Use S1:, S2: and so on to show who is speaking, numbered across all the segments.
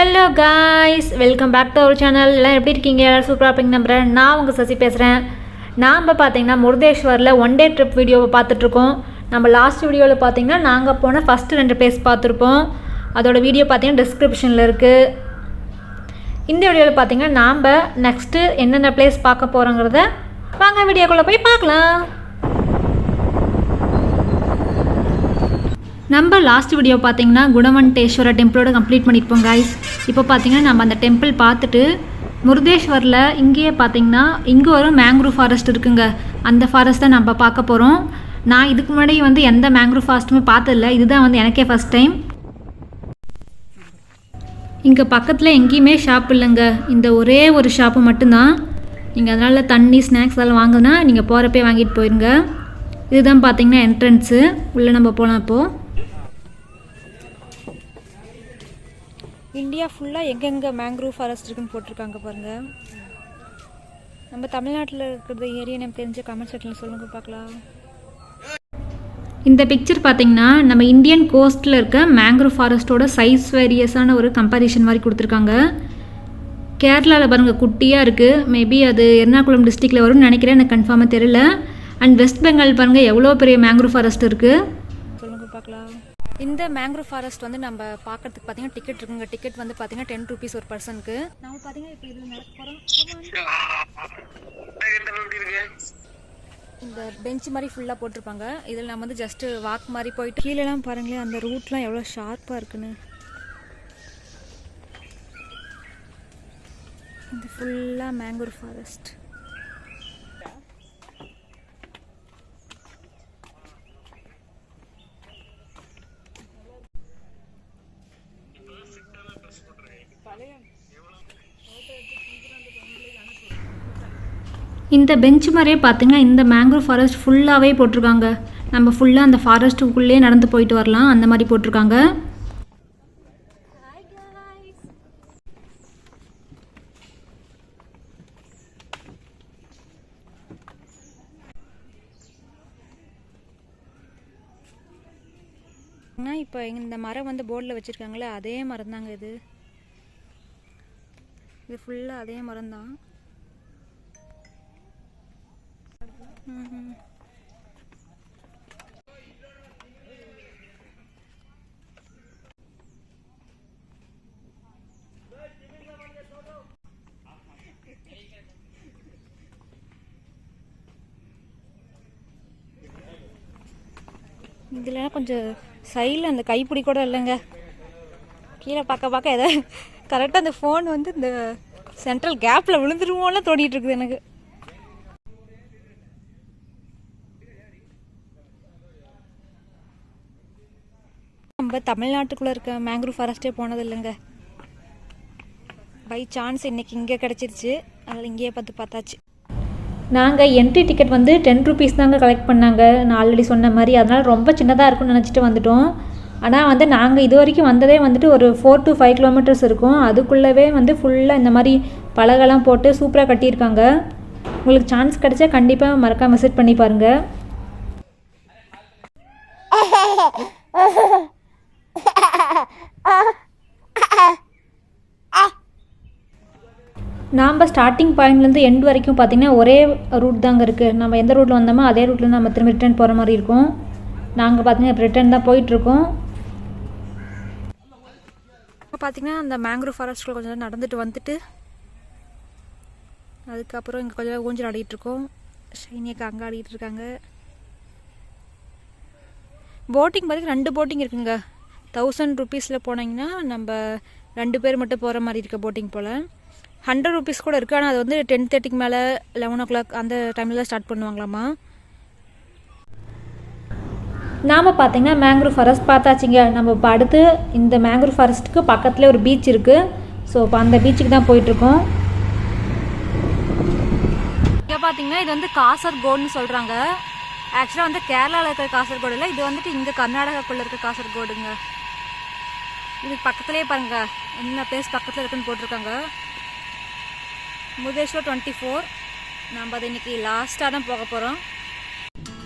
S1: Hello guys, welcome back to our channel. எல்லாம் எப்படி இருக்கீங்க? எல்லோரும் சூப்பராக இருப்பீங்க நம்புகிறேன். நான் உங்கள் சசி பேசுகிறேன். நாம் பார்த்தீங்கன்னா முருதேஸ்வரில் ஒன் டே ட்ரிப் வீடியோவை பார்த்துட்ருக்கோம். நம்ம லாஸ்ட் வீடியோவில் பார்த்தீங்கன்னா நாங்கள் போன ஃபஸ்ட்டு 2 பிளேஸ் பார்த்துருப்போம். அதோட வீடியோ பார்த்தீங்கன்னா டிஸ்கிரிப்ஷனில் இருக்குது. இந்த வீடியோவில் பார்த்தீங்கன்னா நாம் நெக்ஸ்ட்டு என்னென்ன பிளேஸ் பார்க்க போகிறோங்கிறத வாங்க வீடியோக்குள்ளே போய் பார்க்கலாம். நம்ம லாஸ்ட் வீடியோ பார்த்தீங்கன்னா குணவண்டேஸ்வர டெம்பிளோட கம்ப்ளீட் பண்ணியிருப்போம் கைஸ். இப்போ பார்த்தீங்கன்னா நம்ம அந்த டெம்பிள் பார்த்துட்டு முருதேஸ்வரில் இங்கேயே பார்த்தீங்கன்னா இங்கே ஒரு மேங்க்ரூவ் ஃபாரஸ்ட் இருக்குங்க. அந்த ஃபாரஸ்ட்டை நம்ம பார்க்க போகிறோம். நான் இதுக்கு முன்னாடி எந்த மேங்க்ரூவ் ஃபாரஸ்ட்டுமே பார்த்ததில்ல. இதுதான் எனக்கே ஃபஸ்ட் டைம். இங்கே பக்கத்தில் எங்கேயுமே ஷாப் இல்லைங்க. இந்த ஒரே ஒரு ஷாப்பு மட்டும்தான். நீங்கள் அதனால் தண்ணி ஸ்நாக்ஸ் அதெல்லாம் வாங்கினா நீங்கள் போகிறப்பே வாங்கிட்டு போயிருங்க. இதுதான் பார்த்தீங்கன்னா என்ட்ரன்ஸு. உள்ளே நம்ம போகலாம். இப்போது இந்தியா ஃபுல்லாக எங்கெங்கே மேங்க்ரூவ் ஃபாரஸ்ட் இருக்குன்னு போட்டிருக்காங்க பாருங்கள். நம்ம தமிழ்நாட்டில் இருக்கிற ஏரியா நம்ம தெரிஞ்ச கமெண்ட் செக்ஷனில் சொல்லுங்கள் பார்க்கலாம். இந்த பிக்சர் பார்த்தீங்கன்னா நம்ம இந்தியன் கோஸ்ட்டில் இருக்க மேங்க்ரூவ் ஃபாரஸ்ட்டோட சைஸ் வேரியஸான ஒரு கம்பேரிஷன் மாதிரி கொடுத்துருக்காங்க. கேரளாவில் பாருங்கள் குட்டியாக இருக்குது. மேபி அது எர்ணாகுளம் டிஸ்ட்ரிக்டில் வரும்னு நினைக்கிறேன், எனக்கு கன்ஃபார்மாக தெரியல. அண்ட் வெஸ்ட் பெங்கால் பாருங்கள் எவ்வளோ பெரிய மேங்க்ரூவ் ஃபாரஸ்ட் இருக்குது சொல்லுங்கள் பார்க்கலாம். இந்த மேங்க்ரூவ் ஃபாரஸ்ட் நம்ம பார்க்கறதுக்கு பார்த்தீங்கன்னா டிக்கெட் இருக்குங்க. டிக்கெட் பார்த்தீங்கன்னா 10 rupees ஒரு பர்சனுக்கு. நம்ம பார்த்தீங்கன்னா இப்போ இது நடக்க போகிறோம். இந்த பெஞ்ச் மாதிரி ஃபுல்லாக போட்டிருப்பாங்க. இதில் நம்ம ஜஸ்ட்டு வாக் மாதிரி போயிட்டு கீழெல்லாம் பாருங்களேன், அந்த ரூட்லாம் எவ்வளோ ஷார்ப்பாக இருக்குன்னு. இது ஃபுல்லாக மேங்க்ரூவ் ஃபாரஸ்ட். இந்த பெஞ்ச் மாதிரியே பார்த்தீங்கன்னா இந்த மேங்க்ரூவ் ஃபாரஸ்ட் ஃபுல்லாகவே போட்டிருக்காங்க. நம்ம ஃபுல்லாக அந்த ஃபாரஸ்ட்டுக்குள்ளே நடந்து போயிட்டு வரலாம், அந்த மாதிரி போட்டிருக்காங்க. இப்போ இந்த மரம் போர்டில் வச்சுருக்காங்களே அதே மரம் தாங்க. இது ஃபுல்லாக அதே மரம் தான். இதில் கொஞ்சம் சைடில் அந்த கைப்பிடி கூட இல்லைங்க. கீழே பார்க்க எதை கரெக்டாக அந்த ஃபோன் இந்த சென்ட்ரல் கேப்பில் விழுந்துருமோலாம் தோண்டிகிட்டு இருக்குது எனக்கு. நம்ம தமிழ்நாட்டுக்குள்ளே இருக்க மேங்க்ரூவ் ஃபாரஸ்ட்டே போனது இல்லைங்க. பை சான்ஸ் இன்றைக்கி இங்கே கிடச்சிருச்சு, அதில் இங்கேயே பார்த்தாச்சு. நாங்கள் என்ட்ரி டிக்கெட் 10 rupees தாங்க கலெக்ட் பண்ணாங்க, நான் ஆல்ரெடி சொன்ன மாதிரி. அதனால் ரொம்ப சின்னதாக இருக்கும்னு நினச்சிட்டு வந்துட்டோம். ஆனால் நாங்கள் இது வரைக்கும் வந்ததே ஒரு 4 to 5 kilometers இருக்கும். அதுக்குள்ளவே ஃபுல்லாக இந்த மாதிரி பலகைலாம் போட்டு சூப்பராக கட்டியிருக்காங்க. உங்களுக்கு சான்ஸ் கிடைச்சா கண்டிப்பாக மறக்காம விசிட் பண்ணி பாருங்கள். நாம் ஸ்டார்டிங் பாயிண்ட்லேருந்து எண்ட் வரைக்கும் பார்த்திங்கன்னா ஒரே ரூட் தாங்க இருக்குது. நம்ம எந்த ரூட்டில் வந்தோமோ அதே ரூட்டில் நம்ம திரும்ப ரிட்டர்ன் போகிற மாதிரி இருக்கும். நாங்கள் பார்த்திங்கன்னா ரிட்டர்ன் தான் போயிட்டுருக்கோம். இப்போ பார்த்திங்கன்னா அந்த மேங்க்ரூவ் ஃபாரஸ்ட்டில் கொஞ்சம் நடந்துட்டு வந்துட்டு அதுக்கப்புறம் இங்கே கொஞ்சம் ஊஞ்சல் ஆடிட்டுருக்கோம். ஷைனியக்கா அங்கே ஆடிட்டுருக்காங்க. போட்டிங் பார்த்திங்கன்னா 2 போட்டிங் இருக்குங்க. 1000 rupees போனீங்கன்னா நம்ம 2 பேர் மட்டும் போகிற மாதிரி இருக்க போட்டிங் போல். 100 rupees கூட இருக்குது. ஆனால் அது 10:30 மேலே 11 o'clock அந்த டைமில் தான் ஸ்டார்ட் பண்ணுவாங்களாமா. நாம் பார்த்திங்கன்னா மேங்க்ரூவ் ஃபாரஸ்ட் பார்த்தாச்சுங்க. நம்ம இப்போ அடுத்து இந்த மேங்க்ரூவ் ஃபாரஸ்ட்டுக்கு பக்கத்தில் ஒரு பீச் இருக்குது. ஸோ இப்போ அந்த பீச்சுக்கு தான் போயிட்டுருக்கோம். இங்கே பார்த்திங்கன்னா இது காசர்கோடுன்னு சொல்கிறாங்க. ஆக்சுவலாக கேரளாவில் இருக்கிற காசர்கோடு இல்லை, இது இங்கே கர்நாடகாக்குள்ளே இருக்க காசர்கோடுங்க. இது பக்கத்துலேயே பாருங்கள் என்ன பிளேஸ் பக்கத்தில் இருக்குன்னு போட்டிருக்காங்க. முருதேஸ்வர் 24. நம்ம அதை இன்றைக்கி லாஸ்ட்டாக தான் போக போகிறோம்.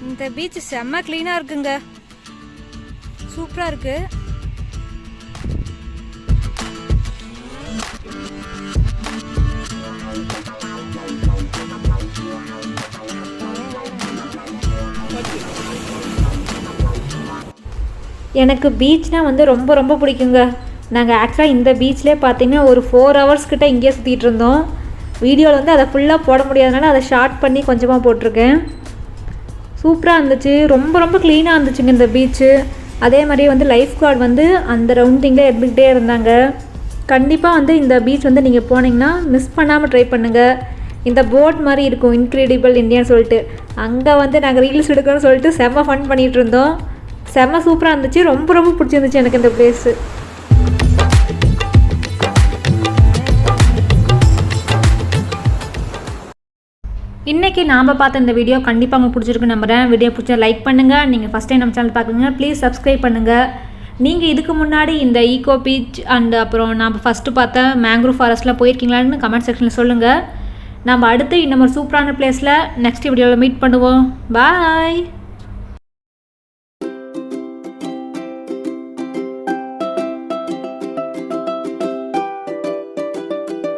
S1: இந்த பீச் செம்ம க்ளீனாக இருக்குங்க, சூப்பராக இருக்குது. எனக்கு பீச்னால் வந்து ரொம்ப ரொம்ப பிடிக்குங்க. நாங்கள் ஆக்சுவலாக இந்த பீச்லேயே பார்த்தீங்கன்னா ஒரு 4 hours கிட்ட இங்கேயே சுற்றிட்டு இருந்தோம். வீடியோவில் வந்து அதை ஃபுல்லாக போட முடியாதனால அதை ஷார்ட் பண்ணி கொஞ்சமாக போட்டிருக்கேன். சூப்பராக இருந்துச்சு, ரொம்ப ரொம்ப க்ளீனாக இருந்துச்சுங்க இந்த பீச்சு. அதே மாதிரியே வந்து லைஃப் கார்டு வந்து அந்த ரவுண்டிங்கில் இருந்துக்கிட்டே இருந்தாங்க. கண்டிப்பாக வந்து இந்த பீச் வந்து நீங்கள் போனீங்கன்னா மிஸ் பண்ணாமல் ட்ரை பண்ணுங்கள். இந்த போட் மாதிரி இருக்கும், இன்க்ரெடிபிள் இந்தியான்னு சொல்லிட்டு, அங்கே வந்து நாங்கள் ரீல்ஸ் எடுக்கணும்னு சொல்லிட்டு செம்ம ஃபன் பண்ணிகிட்டு இருந்தோம். செம்ம சூப்பராக இருந்துச்சு, ரொம்ப ரொம்ப பிடிச்சிருந்துச்சு எனக்கு இந்த பிளேஸு. இன்றைக்கி நாம் பார்த்த இந்த வீடியோ கண்டிப்பாக உங்களுக்கு பிடிச்சிருக்கு நம்புகிறேன். வீடியோ பிடிச்சா லைக் பண்ணுங்கள். நீங்கள் ஃபஸ்ட் டைம் நம்ம சேனல் பார்க்குறீங்க ப்ளீஸ் சப்ஸ்கிரைப் பண்ணுங்கள். நீங்கள் இதுக்கு முன்னாடி இந்த ஈகோ பீச் அண்ட் அப்புறம் நாம் ஃபஸ்ட்டு பார்த்த மேங்க்ரோவ் ஃபாரஸ்ட்டில் போயிருக்கீங்களான்னு கமெண்ட் செக்ஷனில் சொல்லுங்கள். நம்ம அடுத்து இன்னும் ஒரு சூப்பரான பிளேஸில் நெக்ஸ்ட் வீடியோவில் மீட் பண்ணுவோம். பாய்.